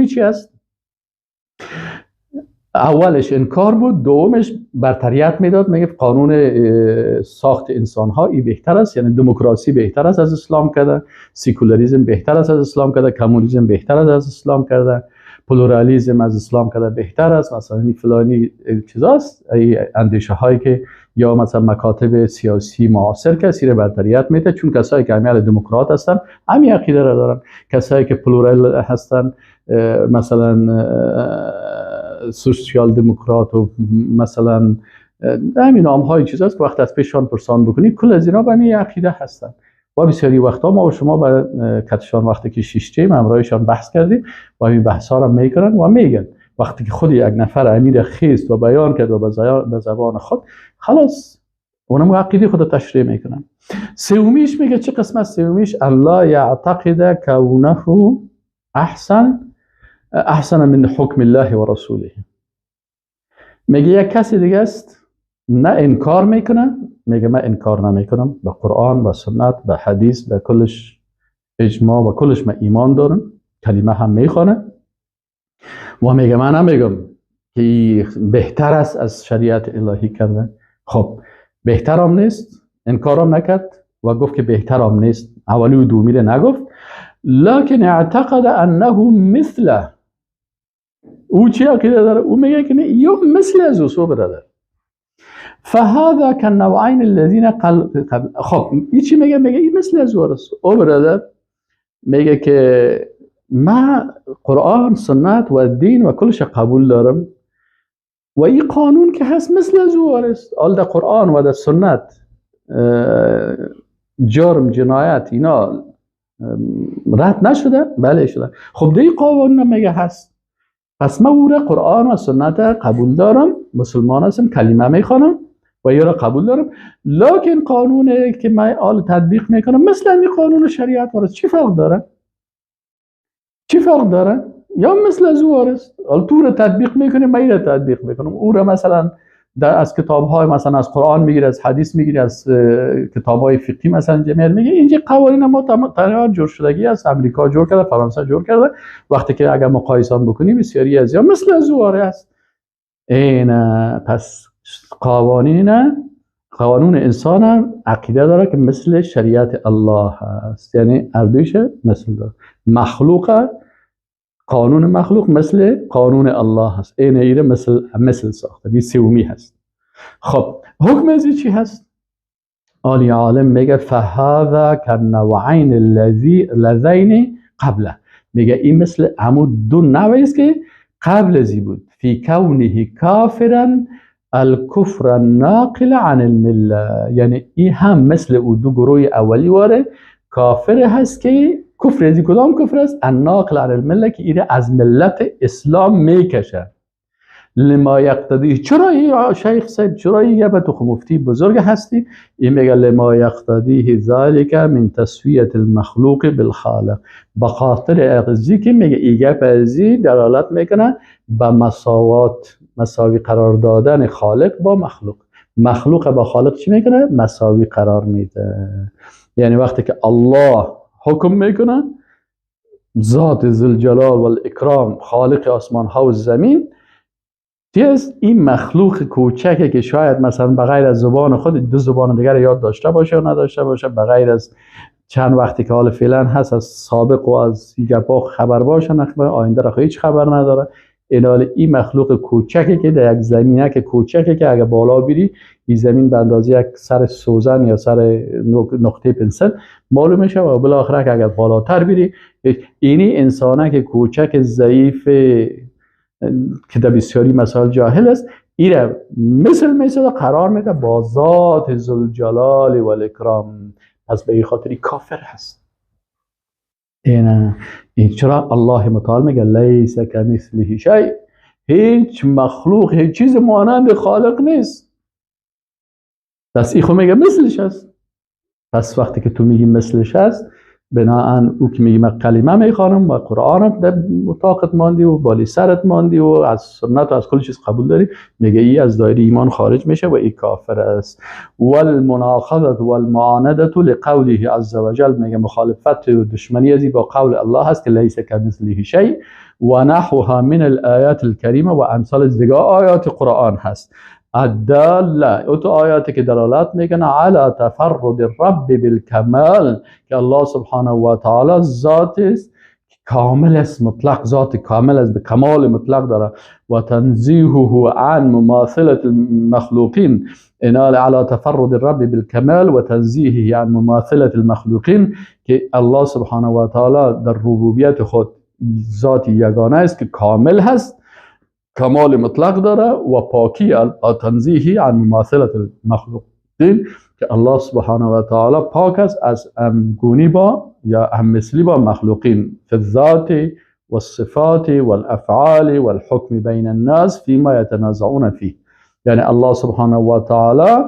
چی است؟ اولش انکار بود، دومش برتریت میداد، میگه قانون ساخت انسان ها ای بهتر است، یعنی دموکراسی بهتر است از اسلام کرده، سیکولاریسم بهتر است از اسلام کرده، کمونیسم بهتر است از اسلام کرده، پلورالیسم از اسلام کرده بهتر است، مثلا فلانی چیزاست، اندیشه هایی که یا مثلا مکاتب سیاسی معاصر کسی را برتریت میده، چون کسایی که امیال دموکرات هستن همین عقیده را دارن، کسایی که پلورال هستن مثلا سوسیال دموکرات و مثلا همین نام های چیز هست که وقت از پیشان پرسان بکنید کل از اینا به همین عقیده هستن و بسیاری وقتا ما و شما به کتشان وقتی که شیشتیم همراهشان بحث کردیم و همین بحث ها را میکنن و میگن وقتی که خود یک نفر امیر خیست و بیان کرد و به زبان خود خلاص اونم عقیده خود تشریح میکنن. سومیش میگه چه قسمت سومیش؟ الله یعتقد کونه احسن من حکم الله و رسوله. میگه یک کسی دیگه است نه انکار میکنه، میگه من انکار نمیکنم به قرآن و سنت به حدیث به کلش اجماع و کلش من ایمان دارم، کلمه هم میخونه و میگه من نمیگم که بهتر است از شریعت الهی کرده. خب بهتر هم نیست، انکارم نکرد و گفت که بهتر هم نیست، اولی و دومی رو نگفت، لکن اعتقد انه مثله. او چی عقیده داره؟ او میگه که یا مثل از او برادر. فهذا كالنوعين الذين قبل. خب این چی میگه؟ میگه این مثل از او برادر، میگه که من قرآن سنت و دین و کلش قبول دارم و این قانون که هست مثل از او است. آل در قرآن و در سنت جرم جنایت اینا رد نشده؟ بله شده. خب دیگه قانون میگه هست، پس من او را قرآن و سنت قبول دارم، مسلمان هستم، کلمه میخوانم و یا را قبول دارم، لکن قانونه که من آل تطبیق میکنم مثل این قانون شریعت وارست. چی فرق داره؟ چی فرق داره؟ یا مثل از او وارست، آل تو را تطبیق میکنی من این را تطبیق میکنم، او را مثلا از کتاب‌های مثلا از قرآن میگیره، از حدیث میگیره، از کتاب‌های فقهی مثلا جمعیت میگه اینجا قوانین ما تمام جور شدگی است، امریکا جور کرده، فرانسه جور کرده، وقتی که اگر مقایسه بکنیم بسیاری از یا مثل از او است. این پس قانون انسان عقیده داره که مثل شریعت الله هست، یعنی اردویش مثل داره. مخلوق قانون مخلوق مثل قانون الله هست، این ایره مثل ساخته. این سومی هست. خب حکم ازی چی هست؟ آلی عالم میگه فهذا كالنوعين اللذین قبله، میگه این مثل همون دو نوعی است که قبل ازی بود. فی کونه کافرا الکفر الناقل عن المله، یعنی این هم مثل او دو گروه اولی واره کافر هست که کفر ازی کدام کفر است؟ الناقل عن المله، که ایره از ملت اسلام میکشه. لما یقتضی، چرا شیخ سید چرا یه به تو مفتی بزرگ هستی؟ این میگه لما یقتضی ذلك من تسویه المخلوق بالخالق، به خاطر اغزی که میگه ایگه پزی دلالت میکنه به مساوی قرار دادن خالق با مخلوق. مخلوق با خالق چی میکنه؟ مساوی قرار میده. یعنی وقتی که الله حکم میکنه، ذات ذوالجلال و الاکرام خالق آسمان ها و زمین، این مخلوق کوچکه که شاید مثلا بغیر از زبان خود دو زبان دیگر یاد داشته باشه و نداشته باشه، بغیر از چند وقتی که حال فعلا هست از سابق و از گپا خبر باشه، نخبر آینده را هیچ خبر نداره. این مخلوق کوچکه که در یک زمینه که کوچکه که اگه بالا بری این زمین به اندازه یک سر سوزن یا سر نقطه پنسل معلوم میشه و بالاخره که اگر بالاتر بری اینی انسانه که کوچک ضعیف که در بسیاری مسائل جاهل است، ایره مثل قرار میده با ذات ذوالجلال و الاکرام، پس به این خاطری کافر هست. این چرا الله متعال میگه لیس کمثله شیء، هیچ مخلوق هیچ چیز مانند خالق نیست. پس این خود میگه مثلش هست. پس وقتی که تو میگی مثلش هست، بناهن او که میگی من کلمه میخوانم و قرآنت در طاقت ماندی و بالی سرت ماندی و از سنت و از کل چیز قبول داری، میگه ای از دایره ایمان خارج میشه و ای کافر است. والمناقضه والمعانده لقوله عز وجل، میگه مخالفت و دشمنی ازی با قول الله هست که لیس کمثله شیء و نحوها من الآیات الکریمه و امثال دیگه آیات قرآن هست الداله او تو آیاتی که دلالت میکنه علی تفرد الرب بالکمال که الله سبحانه و تعالی ذات است کامل است مطلق ذات کامل است به کمال مطلق داره و تنزیهه عن مماثله المخلوقین انال على تفرد الرب بالكمال و تنزیهه عن مماثله المخلوقین که الله سبحانه و تعالی در ربوبیت خود ذات یگانه است که کامل هست کمال مطلق داره و پاکی تنزیهی عن مماثلت المخلوقین که الله سبحانه و تعالی پاک است از همگونی با یا هممثلی با مخلوقین فی الذات والصفات والافعال والحکم بین الناس فيما يتنازعون فيه. یعنی الله سبحانه و تعالی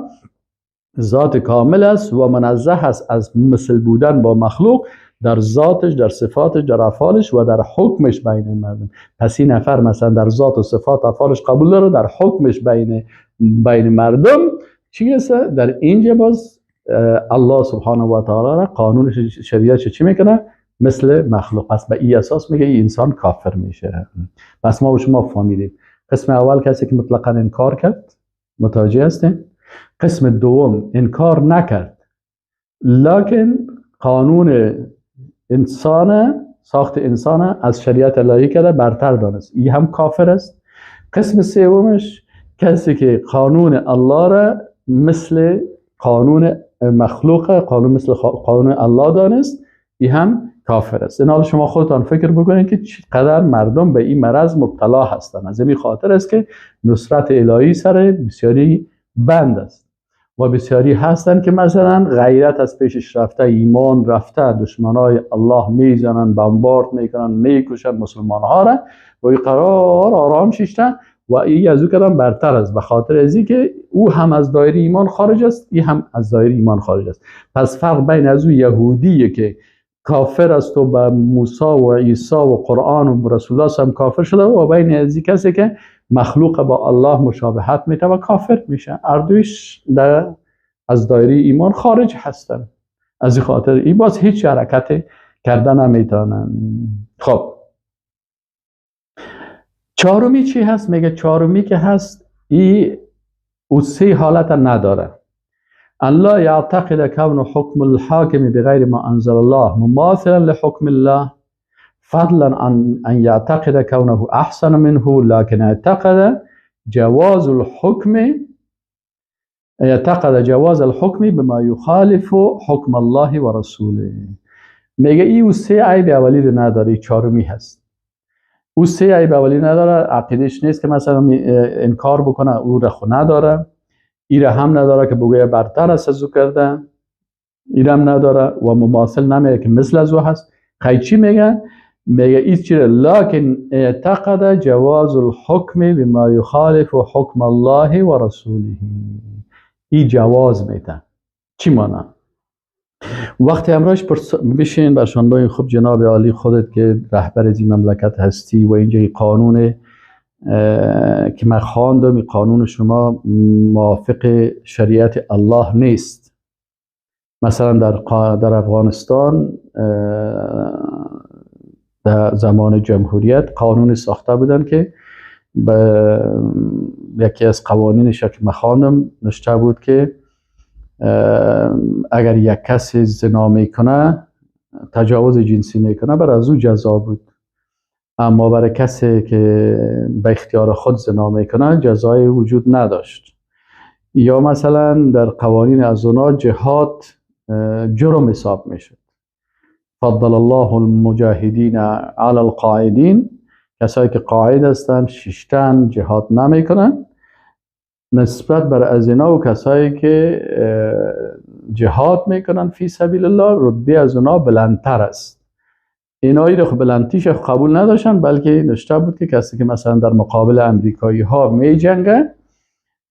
ذات کامل است و منزه است از مثل بودن با مخلوق در ذاتش، در صفاتش، در افعالش و در حکمش بین مردم. پس این نفر مثلا در ذات و صفات افعالش قبول داره، در حکمش بین مردم چی هست؟ در اینجا باز الله سبحانه و تعالی را قانون شریعتش چی میکنه؟ مثل مخلوق. پس به این اساس میگه این انسان کافر میشه. پس ما و شما فهمیدیم قسم اول کسی که مطلقا انکار کرد، متوجه هستین؟ قسم دوم انکار نکرد لکن قانون انسان ساخت انسان از شریعت الهی کرده برتر دانست، این هم کافر است. قسم سومش کسی که قانون الله را مثل قانون مخلوق، قانون مثل قانون الله دانست، این هم کافر است. این حال شما خودتان فکر بکنید که چقدر مردم به این مرض مبتلا هستند. از این خاطر است که نصرت الهی سر بسیاری بند است و بسیاری هستند که مثلا غیرت از پیشش رفته، ایمان رفته، دشمنای الله میزنن، بمبارد میکنن، میکشن مسلمان ها را و این قرار آرام شیشتن و این از او کدام برتر است به خاطر ازی که او هم از دایره ایمان خارج است، این هم از دایره ایمان خارج است. پس فرق بین از او یهودیه که کافر است و به موسی و عیسی و قرآن و رسول الله هم کافر شده و بین ازی کسی که مخلوق با الله مشابهت میته و کافر میشه. اردویش از دایره ایمان خارج هستن. از این خاطر این باز هیچ حرکت کردن نمیتونن. خب چهارمی چی هست؟ میگه چهارمی که هست این او سه حالت نداره. ان لا يعتقد كون حكم الحاكم بغير ما انزل الله مماثلا لحكم الله فضلا عن ان يعتقد كونه احسن منه لكن اعتقد جواز الحكم بما يخالف حكم الله و رسوله. میگه او سه عیب اولی رو نداره، چهارمی هست. او سه عیب اولی نداره، عقیدش نیست که مثلا انکار بکنه او رو خو نداره، ایره هم نداره که بگویه برتر است از او کرده، ایره هم نداره و مماثل نمیگه که مثل از او هست. خیلی میگه؟ میگه ایست چیره لکن اعتقد جواز الحکم بما یخالف حکم الله و رسوله. ای جواز میده. چی معنی؟ وقتی امروز بشین برشانبای خوب جناب عالی خودت که رهبر از این مملکت هستی و اینجا قانون که من خواندم این قانون شما موافق شریعت الله نیست. مثلا در افغانستان در زمان جمهوریت قانون ساخته بودن که یکی از قوانینش که من خواندم نوشته بود که اگر یک کسی زنا میکنه، تجاوز جنسی میکنه، برای از او جزا بود. اما برای کسی که به اختیار خود زنا میکنه جزای وجود نداشت. یا مثلا در قوانین از اونا جهاد جرم حساب میشد. فضل الله المجاهدین علی القاعدین، کسایی که قاعد هستن ششتن جهاد نمیکنن نسبت بر از اینا و کسایی که جهاد میکنن فی سبیل الله رتبه از اونا بلندتر است. اینایی رو بلندیش قبول نداشتن، بلکه نوشته بود که کسی که مثلا در مقابل امریکایی ها می جنگه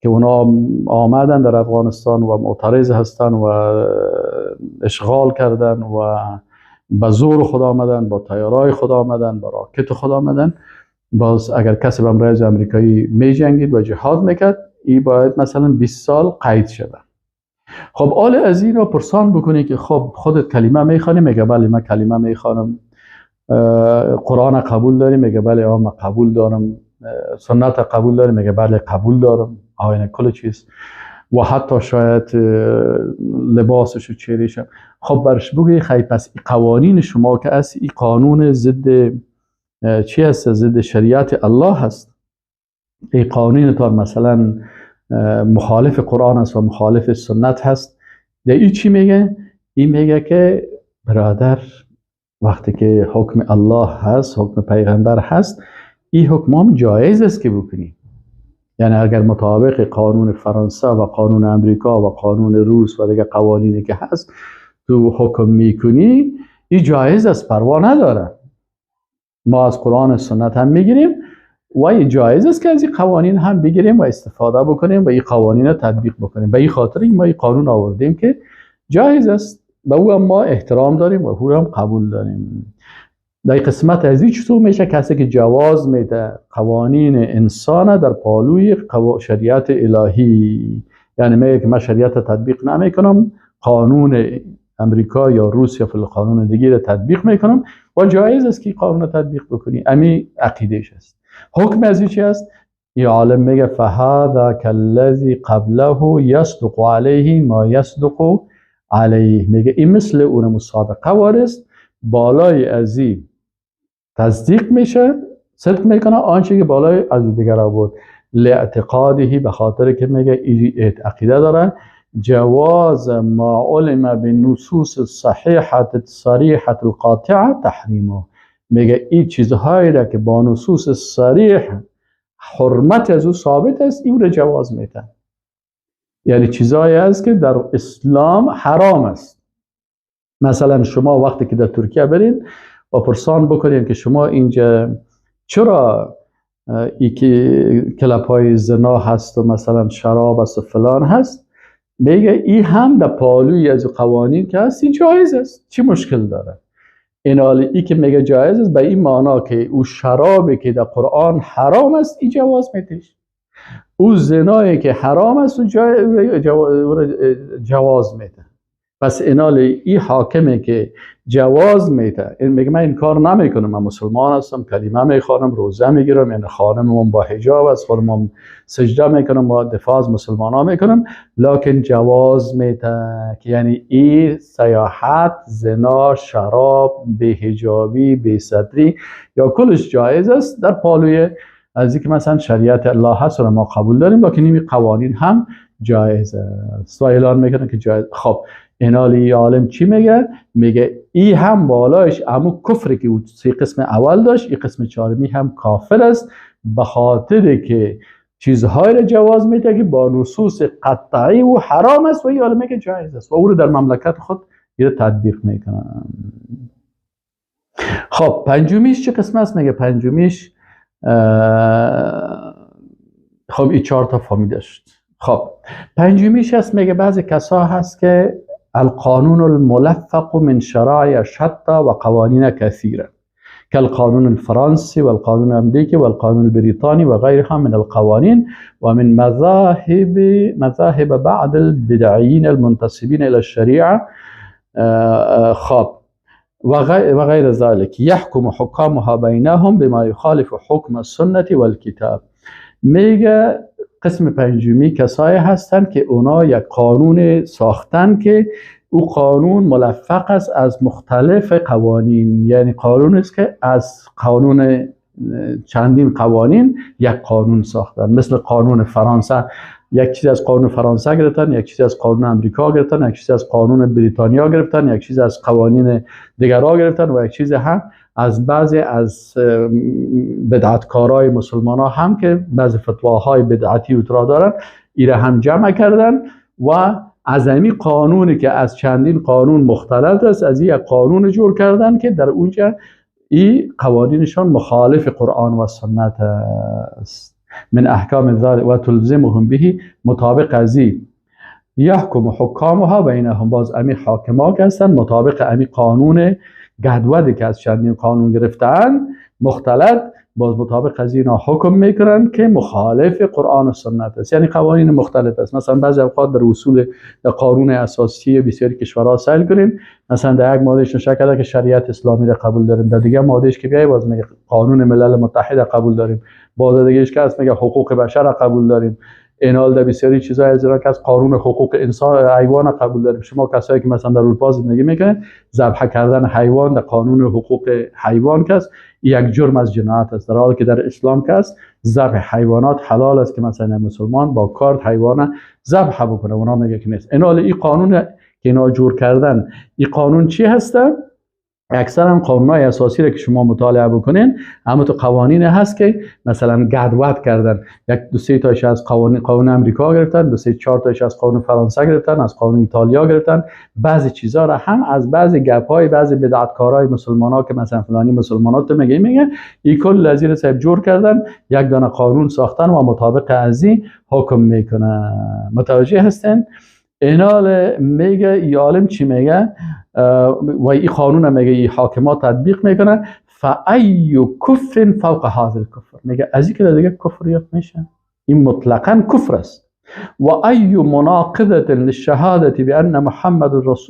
که اونا آمدن در افغانستان و معترض هستن و اشغال کردن و با زور خود آمدن، با تیارای خود آمدن، با راکت خود آمدن، باز اگر کسی به امرای امریکایی می جنگید و جهاد میکرد این باید مثلا 20 سال قید شده. خب آل از این رو پرسان بکنی که خب خودت کلمه میخوانی؟ میگه بله من کلمه میخوانم قرآن قبول داری؟ میگه بله آقا من قبول دارم. سنت قبول داری؟ میگه بله قبول دارم. آینه کل چیز و حتی شاید لباسش و چهرهش. خب برش بگوی خیلی پس قوانین شما که است این قانون ضد چی هست؟ ضد شریعت الله هست. این قانون تا مثلا مخالف قرآن است و مخالف سنت هست. در این چی میگه؟ این میگه که برادر وقتی که حکم الله هست، حکم پیغمبر هست، این حکم هم جایز است که بکنی. یعنی اگر مطابق قانون فرانسه و قانون امریکا و قانون روس و دیگه قوانینی که هست تو حکم میکنی، این جایز است، پروا نداره. ما از قرآن و سنت هم میگیریم و این جایز است که از این قوانین هم بگیریم و استفاده بکنیم و این قوانین رو تطبیق بکنیم. به این خاطر ما این قانون آوردیم که جایز است، به او هم ما احترام داریم و او هم قبول داریم. در قسمت از این چطور میشه؟ کسی که جواز میده قوانین انسان در پالوی شریعت الهی، یعنی میگه که من شریعت تطبیق نمیکنم، قانون امریکا یا روس یا فل قانون دیگه رو تطبیق میکنم و جایز است که قانون تطبیق بکنی. امی عقیدهش است. حکم از این چی است؟ این عالم میگه فهذا کالذی قبله یصدق علیه ما یصدق علیه. میگه این مثل اون مسابقه وارست، بالای از این تصدیق میشه، صدق میکنه آنچه که بالای از دیگر بود. لاعتقاده، به خاطر که میگه این عقیده داره جواز ما علم بالنصوص الصحیحه الصریحه القاطعه تحریمه. میگه این چیزهایی را که با نصوص صریح حرمت از او ثابت است، این را جواز میده. یعنی چیزهایی است که در اسلام حرام است. مثلا شما وقتی که در ترکیه برین و پرسان بکنین که شما اینجا چرا ای که کلاب های زنا هست و مثلا شراب است و فلان هست، میگه این هم در پالوی از قوانین که هست این جایز است، چی مشکل داره؟ این حالی ای که میگه جایز است به این معنا که او شرابی که در قرآن حرام است این جواز میدهش، او زنایی که حرام است جواز میده. پس اینالی این حاکمه که جواز میده، میگه من این کار نمیکنم، من مسلمان هستم، کلمه میخوانم، روزه میگیرم، یعنی خانمم با حجاب است، خودم سجده میکنم، با دفاع از مسلمان ها میکنم، لکن جواز میده که یعنی این سیاحت، زنا، شراب، بی‌حجابی، بی‌ستری یا کلش جایز است در پالوی از اینکه مثلا شریعت الله هست و ما قبول داریم، لکن این قوانین هم جایز است و اعلان میکنه که جایز. خب اینالی عالم چی میگه؟ میگه ای هم بالایش امو کفری که او سه قسم اول داشت، این قسم چهارمی هم کافر است، به خاطر که چیزهای را جواز میده که با نصوص قطعی و حرام است و این عالم میگه جایز است و او رو در مملکت خود این تطبیق میکنه. خب پنجمیش چه قسم است؟ میگه پنجمیش خب این 4 تا فامیل داشت. خب پنجمیش هست، میگه بعضی کسا هست که القانون الملفق من شرائع شتى وقوانين كثيرة كالقانون الفرنسي والقانون الأمريكي والقانون البريطاني وغيرها من القوانين ومن مذاهب بعض البدعيين المنتسبين إلى الشريعة وغير ذلك يحكم حكامها بينهم بما يخالف حكم السنة والكتاب. میگه قسم پنجمی کسایی هستند که اونا یک قانون ساختن که او قانون ملفق است از مختلف قوانین، یعنی قانون است که از قانون چندین قوانین یک قانون ساختن. مثل قانون فرانسه، یک چیز از قانون فرانسه گرفتن، یک چیز از قانون امریکا گرفتن، یک چیز از قانون بریتانیا گرفتن، یک چیز از قوانین دیگرها گرفتن و یک چیز هم از بعضی از بدعتکارای مسلمان ها هم که بعضی فتواهای بدعتی اطلاع دارن ایره هم جمع کردن و از این قانونی که از چندین قانون مختلط است از این قانون جور کردن که در اونجا این قوانینشان مخالف قرآن و سنت است. من احکام ذلك و تلزمهم به مطابق از این یحکم حکامها بینهم، باز امی حاکما که هستن مطابق امی قانون گدودی که از چندین قانون گرفتن مختلط باز مطابق از اینا حکم میکنن که مخالف قرآن و سنت است. یعنی قوانین مختلف است. مثلا بعضی اوقات در اصول در قانون اساسی بسیاری کشورها سعی کنین، مثلا در یک مادهش نشه کرده که شریعت اسلامی را قبول داریم، در دیگه مادهش که بیای باز میگه قانون ملل متحد قبول داریم، باز دیگهش که هست میگه حقوق بشر را قبول داریم. اینال در بسیاری چیزای از اینا که از قانون حقوق انسان حیوان قبول داریم. شما کسایی که مثلا در اروپا زندگی میکنن، ذبح کردن حیوان در قانون حقوق حیوان که است یک جرم از جنایت است، در حالی که در اسلام که است ذبح حیوانات حلال است که مثلا مسلمان با کارت حیوان ذبح بکنه، اونا میگه که نیست. این قانون که اینا جور کردن، این قانون چی هسته؟ اکثرا قانونهای اساسی را که شما مطالعه بکنین، اما تو قوانین هست که مثلا گدوت کردن، یک دو سه تاش از قانون امریکا گرفتن، دو سه چهار تاش از قانون فرانسه گرفتن، از قانون ایتالیا گرفتن. بعضی چیزا را هم از بعضی گپ‌های بعضی بدعتکارای مسلمانا که مثلا فلانی مسلمانات تو میگن این کل لذیر صاحب جور کردن، یک دانه قانون ساختن و مطابق از این حکم میکنن. متوجه هستین؟ اینا میگه ای عالم چی میگه و این قانون میگه ای حاکمات تطبیق میکنه. فای کفر فوق هذا الکفر، میگه از این که دیگه کفریت میشه، این مطلقاً کفر است. و ای مناقضه للشهاده بان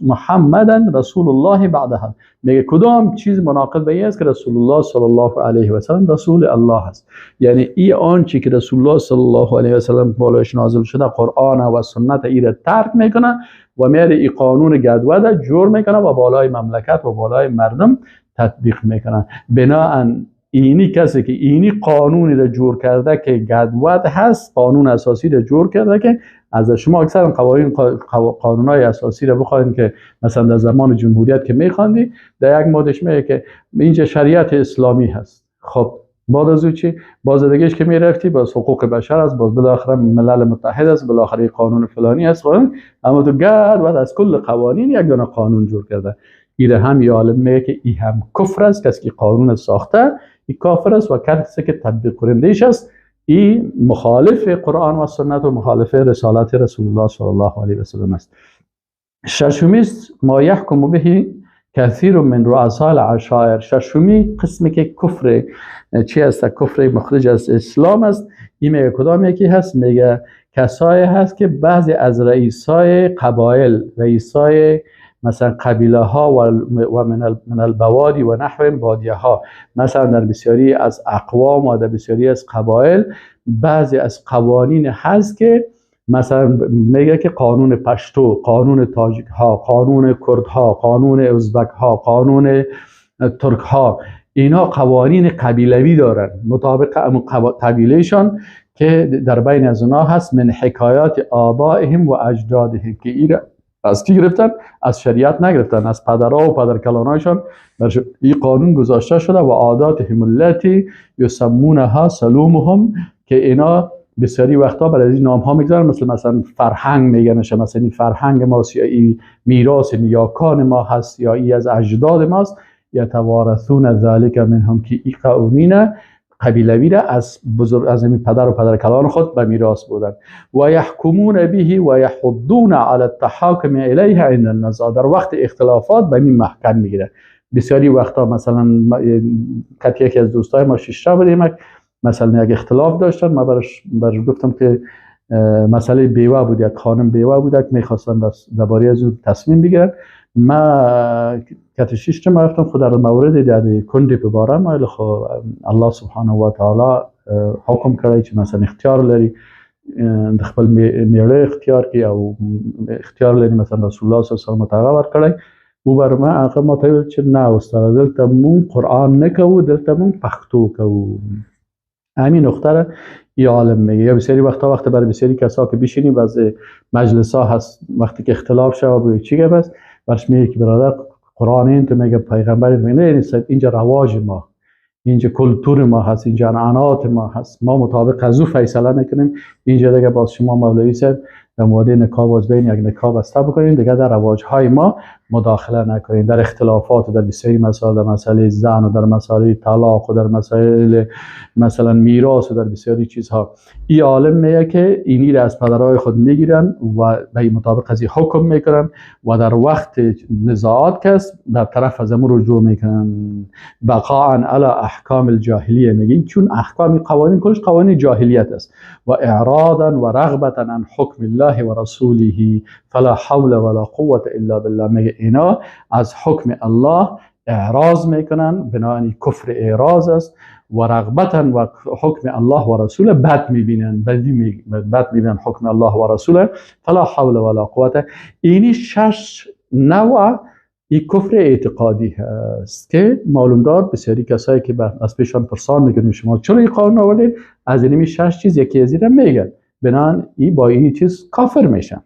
محمدا رسول الله بعدها، میگه کدام چیز مناقض به این است که رسول الله صلی الله علیه و سلم رسول الله است. یعنی این آنچه که رسول الله صلی الله علیه و سلم بالایش نازل شده قرآن و سنت ای را ترک میکنه و میره این قانون گدوده جور میکنه و بالای مملکت و بالای مردم تطبیق میکنه. بناهن اینی کسی که اینی قانونی را جور کرده که گدوت هست، قانون اساسی را جور کرده که از شما اکثر قانونهای اساسی را بخواید که مثلا در زمان جمهوریت که میخواندی در یک مادهش میگه که اینجا شریعت اسلامی هست. خب بعد از او چی؟ باز دیگهش که میرفتی باز حقوق بشر است، باز بالاخره ملل متحد است، بالاخره قانون فلانی است، اما تو گدوت از کل قوانین یک دونه قانون جور کرده. ایره هم یه عالم میگه که این هم کفر است، کسی که قانون ساخته این کافر است و کسی که تطبیق کنندهش است این مخالف قرآن و سنت و مخالف رسالت رسول الله صلی الله علیه و سلم است. ششمی ما یحکم به کثیر من رؤساء العشائر. ششمی قسمی که کفر چی است؟ کفر مخرج از اسلام است. این میگه کدام یکی هست؟ میگه کسایی هست که بعضی از رئیسای قبایل، رئیسای مثلا قبیله ها و من البوادی و نحو بادیه ها، مثلا در بسیاری از اقوام و در بسیاری از قبایل بعضی از قوانین هست که مثلا میگه که قانون پشتو، قانون تاجیک ها، قانون کرد ها، قانون ازبک ها، قانون ترک ها، اینا قوانین قبیلوی دارن مطابق قبیلهشان که در بین از اونها هست من حکایات آبائهم و اجدادهم، که ایره از کی گرفتن؟ از شریعت نگرفتن، از پدرها و پدرکلانایشان این قانون گذاشته شده. و عاداتهم التي یسمونها سلومهم، که اینا بسیاری وقتا برای این نام ها میگذارن، مثلا فرهنگ میگنشه، مثلا این فرهنگ ماست یا این میراث نیاکان ما هست یا این از اجداد ماست. یتوارثون ذلك منهم، که این قوانین قبیلوی را از این پدر و پدرکلان خود به میراث بودن. و یحکمون به و یحضون علی التحاکم الیه عند النزاع، در وقت اختلافات به این محکم میگیره. بسیاری وقتا مثلا یکی از دوستای ما شیشتا بودیم، مثلا یک اختلاف داشتن، ما برش گفتم که مسئله بیوه بود، یک خانم بیوه بود که میخواستن درباره از اون تصمیم بگیرن. ما کتشیشت ما گفتم خود در مورد در کندی ببارم، ولی خب الله سبحانه و تعالی حکم کرده که مثلا اختیار لري خپل میړه اختیار کی او اختیار لري، مثلا رسول الله صلی الله علیه و سلم ورکړی او بر ما هغه ماته چې نه استاد دلته مون قرآن نکوو، دلته مون پښتو کوو. همین نقطه ای عالم میگه. یا بسیاری وقتا برای بسیاری کسا که بشینیم از مجلس ها هست، وقتی که اختلاف شد و چی گپ است برش میگه که برادر قرآن این تو میگه پیغمبر میگه اینجا رواج ما، اینجا کلتور ما هست، اینجا عنعنات ما هست، ما مطابق از او فیصله میکنیم. اینجا دیگه باز شما مولوی صاحب در مورد نکاح باز بین یک نکاح بسته بکنیم، دیگه در رواج های ما مداخله نکنید در اختلافات و در بسیاری مسائل، در مسئله زن و در مسئله طلاق و در مسائل مثلا میراث و در بسیاری چیزها. این عالم میگه که اینی را از پدرای خود میگیرن و به مطابق از حکم میکنن و در وقت نزاعات کس در طرف از امور رجوع میکنن. بقاء علی احکام الجاهلیه میگین، چون احکام قوانین کلش قوانین جاهلیت است. و اعراضا و رغبتا عن حکم الله و رسوله فلا حول ولا قوة الا بالله. میگه اینا از حکم الله اعراض میکنن، بنابراین کفر اعراض است. و رغبتا و حکم الله و رسوله بد میبینن، بد میبینن حکم الله و رسوله، فلا حول ولا قوة. اینی 6 نوع این کفر اعتقادی هست که معلوم دار بسیاری کسایی که از پیشان پرسان میکنن شما چرا این قانون آوردید، از اینمی 6 چیز یکی از این میگن، بنابراین این با این چیز کافر میشن.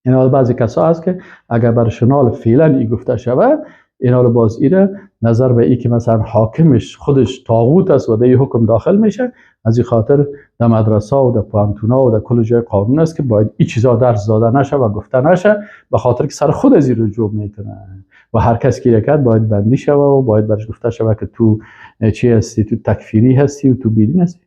این بعضی کسا هست که اگر بر شنال فعلا این گفته شود، اینا رو باز ایره نظر به ای که مثلا حاکمش خودش طاغوت است و در این حکم داخل میشه، از این خاطر در مدرسه و در پوهنتونا و در کل جای قانون است که باید این چیزا درس داده نشه و گفته نشه، به خاطر که سر خود از این رجوع میکنه و هر کس که کرد باید بندی شوه و باید برش گفته شوه که تو چی هستی، تو تکفیری هستی و تو بیدین هستی.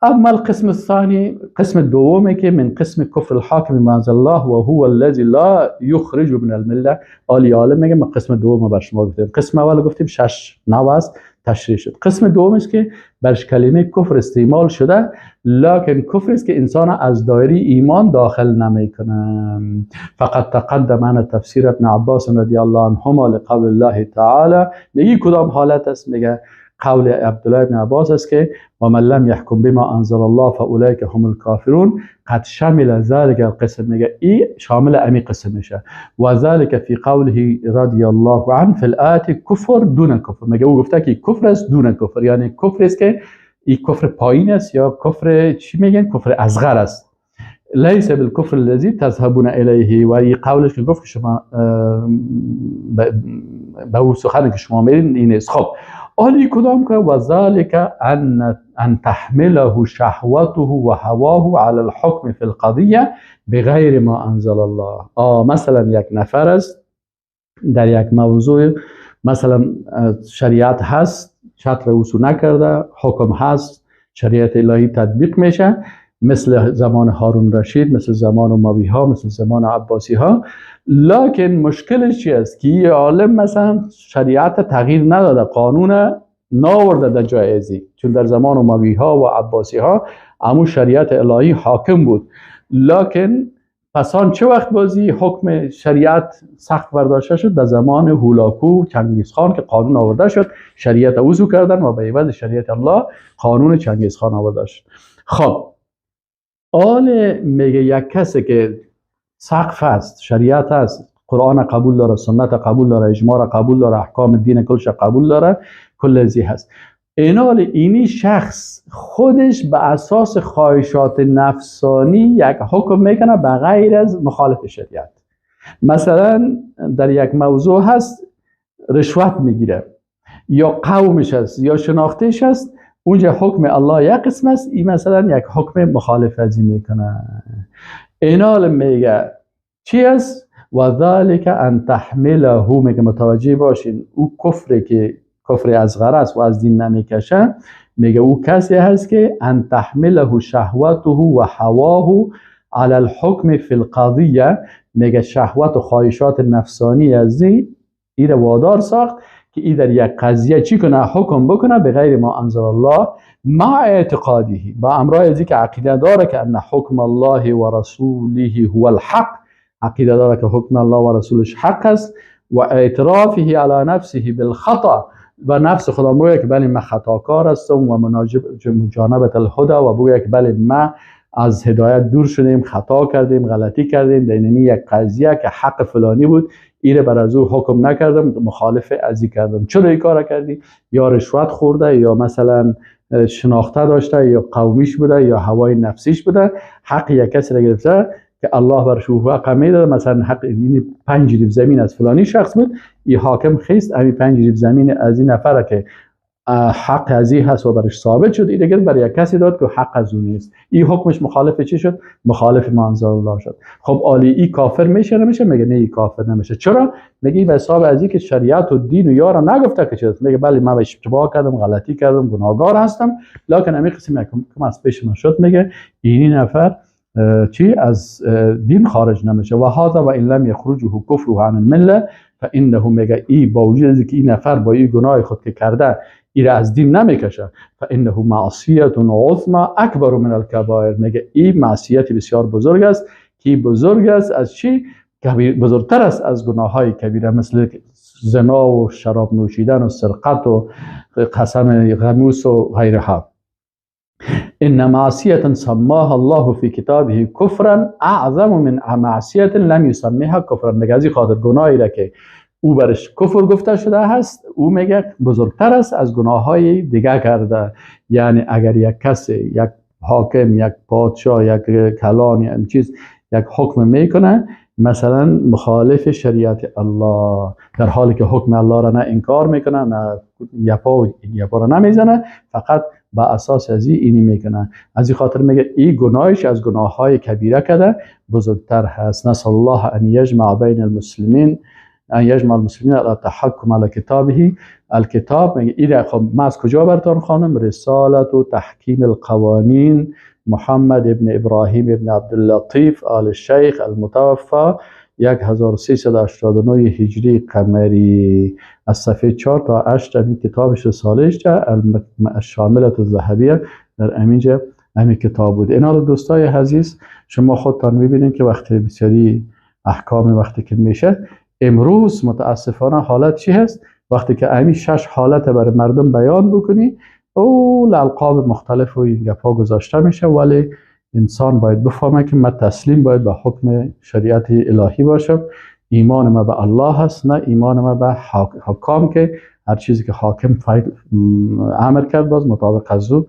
اما القسم الثاني، قسم دومه که من قسم کفر الحاکم ما انزل الله و هو الذي لا يخرج من المله. عالی عالم میگه ما قسم دوم بر شما گفتیم. قسم اول گفتیم 6 نوع است، تشریح شد. قسم دوم است که برش کلمه کفر استعمال شده، لکن کفر است که انسان از دایره ایمان داخل نمیکنه. فقط تقدم عن تفسیر ابن عباس رضی الله عنهما لقول الله تعالی. میگه کدام حالت است؟ میگه قول عبدالله ابن عباس است که و من لم يحكم بما انزل الله فاولئک هم الكافرون قد شمل ذلك القسم. میگه این شامل امی قسم میشه. و ذلك فی قوله رضی الله عنه فی الآیت کفر دون کفر. میگه او گفته که کفر است دون کفر، یعنی کفر است که این کفر پایین است یا کفر چی میگن، کفر اصغر است. لیس بالکفر الذی تذهبون الیه. و این قولش که گفت شما به او سخنی که شما میرین این است. خب آلی کدام که و ذالک ان تحمله شهوته و هواه علی الحکم فی القضیه بغیر ما انزل الله. مثلا یک نفر است در یک موضوع، مثلا شریعت هست شرط وضو نکرده، حکم هست شریعت الهی تطبیق میشه، مثل زمان هارون رشید، مثل زمان اموی ها، مثل زمان عباسی ها. لکن مشکلش چی است که یه عالم مثلا شریعت تغییر نداده، قانون ناورده در جای ازی، چون در زمان اموی ها و عباسی ها همون شریعت الهی حاکم بود. لکن پسان چه وقت بازی حکم شریعت سخت برداشته شد؟ در زمان هولاکو چنگیز خان که قانون آورده شد، شریعت وضو کردن و به عوض شریعت الله قانون چنگیز خان آورده شد. خب آل میگه یک کسی که سقف هست، شریعت هست، قرآن قبول داره، سنت قبول داره، اجماع قبول داره، احکام دین کلش قبول داره، کل ازی هست. اینی شخص خودش به اساس خواهشات نفسانی یک حکم میکنه به غیر از مخالف شریعت. مثلا در یک موضوع هست رشوت میگیره، یا قومش هست یا شناختش هست، اونجا حکم الله یک قسم است، این مثلا یک حکم مخالف ازی میکنه. اینال میگه چی است؟ و ذالک ان تحمله، میگه متوجه باشین او کفر که کفر اصغر است و از دین نمیکشه، میگه او کسی هست که ان تحمله شهوته و هواه علی الحکم فی القضیه. میگه شهوت و خواهشات نفسانی از این وادار ساخت که این در یک قضیه چی کنه؟ حکم بکنه به غیر ما انزل الله مع اعتقاده، با امرای ازی که عقیده داره که ان حکم الله و رسوله هو الحق، عقیده داره که حکم الله و رسولش حق است، و اعترافه علی نفسه بالخطا، و نفس خدا بگه که بله من خطاکار هستم و مجانبت الهدى، و بگه که بله من از هدایت دور شدیم، خطا کردیم، غلطی کردیم در این یک قضیه که حق فلانی بود، ایره بر از او حکم نکردم، مخالف ازی کردم. چرا این کار کردی؟ یا رشوت خورده، یا مثلا شناخته داشته، یا قومیش بوده، یا هوای نفسیش بوده، حق یک کسی را گرفته که الله برش حق میداد، مثلا حق این 5 ریب زمین از فلانی شخص بود، این حاکم خیست همین 5 ریب زمین از این نفره که حق ازی هست و برش ثابت شد، این دیگه برای یک کسی داد که حق از اون نیست. این حکمش مخالف چی شد؟ مخالف ما انزل الله شد. خب عالی، این کافر میشه نمیشه؟ میگه نه، این کافر نمیشه. چرا؟ میگه به حساب ازی که شریعت و دین و یارا نگفته که چیست. میگه بله من اشتباه کردم، غلطی کردم، گناهگار هستم، لکن همین قسم کم از پیش من شد. میگه این نفر چی از دین خارج نمیشه. و هذا و ان لم یخرجه کفره عن المله فانه، میگه این با وجود اینکه این نفر با این گناه خود که کرده این از دین نمیکشه، فانه معصیه عظمی اکبر من الکبائر، میگه این معصیت بسیار بزرگ است که بزرگ است از چی؟ بزرگتر است از گناه های کبیره، مثل زنا و شراب نوشیدن و سرقت و قسم غموس و غیرها. ان معصیه سماها الله فی کتابه کفرا اعظم من معصیه لم یسمها کفرا، میگه از این خاطر گناهی را که او برش کفر گفته شده هست، او میگه بزرگتر است از گناه های دیگه کرده. یعنی اگر یک کسی، یک حاکم، یک پادشاه، یک کلان، یک چیز یک حکم میکنه مثلا مخالف شریعت الله، در حالی که حکم الله را نه انکار میکنه، نه یپا را نمیزنه، فقط با اساس از اینی میکنه. از این خاطر میگه این گناهش از گناه های کبیره کده بزرگتر هست. نسأل الله ان یجمع بین المسلمین، ان یجمع المسلمین علی تحکم علی کتابه. الکتاب میگه این خب من از کجا براتون خوانم؟ رسالت و تحکیم القوانین محمد ابن ابراهیم ابن عبداللطیف آل الشیخ المتوفى 1389 هجری قمری، از صفحه 4 تا 8 این کتابش رسالهش الشاملة الذهبیه در امینجا همین کتاب بود. اینا رو دوستای عزیز شما خودتان میبینید که وقتی بسیاری احکام وقتی که میشه، امروز متاسفانه حالت چی هست؟ وقتی که همین 6 حالت برای مردم بیان بکنی او القاب مختلف و گپا گذاشته میشه، ولی انسان باید بفهمه که من تسلیم باید به حکم شریعت الهی باشم. ایمان ما به الله هست، نه ایمان ما به حکام که هر چیزی که حاکم امر کرد باز مطابق از او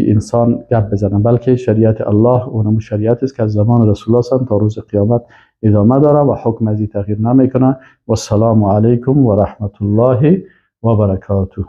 انسان گپ بزنه، بلکه شریعت الله اونم شریعت است که از زمان رسول الله تا روز قیامت ادامه داره و حکم از این تغییر نمیکنه. و السلام علیکم و رحمت الله و برکاته.